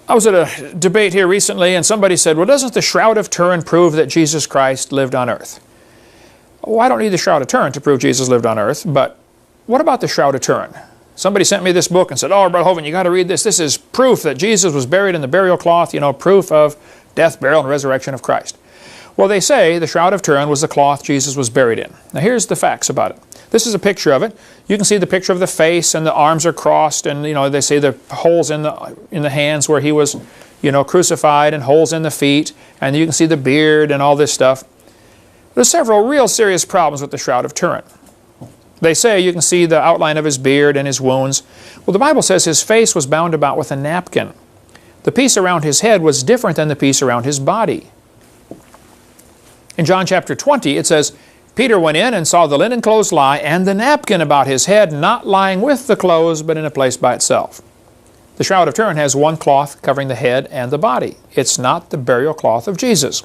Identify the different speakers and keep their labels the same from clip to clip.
Speaker 1: I was at a debate here recently and somebody said, well, doesn't the Shroud of Turin prove that Jesus Christ lived on earth? Well, I don't need the Shroud of Turin to prove Jesus lived on earth, but what about the Shroud of Turin? Somebody sent me this book and said, oh, Brother Hovind, you got to read this. This is proof that Jesus was buried in the burial cloth, you know, proof of death, burial, and resurrection of Christ. Well, they say the Shroud of Turin was the cloth Jesus was buried in. Now, here's the facts about it. This is a picture of it. You can see the picture of the face, and the arms are crossed, and, you know, they say the holes in the hands where he was, you know, crucified, and holes in the feet, and you can see the beard and all this stuff. There's several real serious problems with the Shroud of Turin. They say you can see the outline of his beard and his wounds. Well, the Bible says his face was bound about with a napkin. The piece around his head was different than the piece around his body. In John chapter 20, it says, Peter went in and saw the linen clothes lie, and the napkin about his head, not lying with the clothes, but in a place by itself. The Shroud of Turin has one cloth covering the head and the body. It's not the burial cloth of Jesus.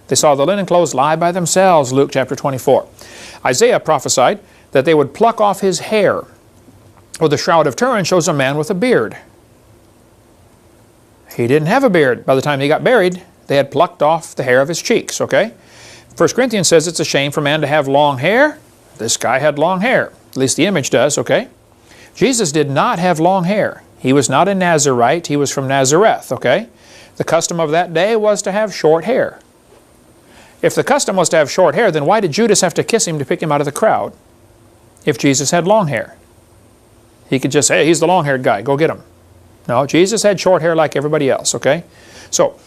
Speaker 1: They saw the linen clothes lie by themselves, Luke chapter 24. Isaiah prophesied that they would pluck off his hair. Well, the Shroud of Turin shows a man with a beard. He didn't have a beard. By the time he got buried, they had plucked off the hair of his cheeks, okay? 1 Corinthians says it's a shame for man to have long hair. This guy had long hair. At least the image does, okay? Jesus did not have long hair. He was not a Nazarite. He was from Nazareth, okay? The custom of that day was to have short hair. If the custom was to have short hair, then why did Judas have to kiss him to pick him out of the crowd if Jesus had long hair? He could just say, hey, he's the long-haired guy, go get him. No, Jesus had short hair like everybody else, okay? So,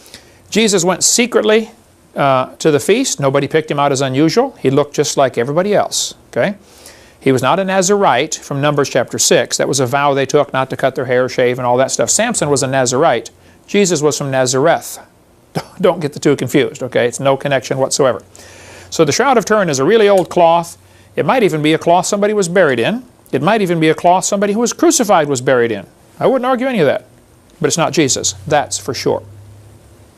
Speaker 1: Jesus went secretly to the feast. Nobody picked him out as unusual. He looked just like everybody else, okay? He was not a Nazarite from Numbers chapter 6. That was a vow they took not to cut their hair, shave, and all that stuff. Samson was a Nazarite. Jesus was from Nazareth. Don't get the two confused, okay? It's no connection whatsoever. So the Shroud of Turin is a really old cloth. It might even be a cloth somebody was buried in. It might even be a cloth somebody who was crucified was buried in. I wouldn't argue any of that. But it's not Jesus. That's for sure.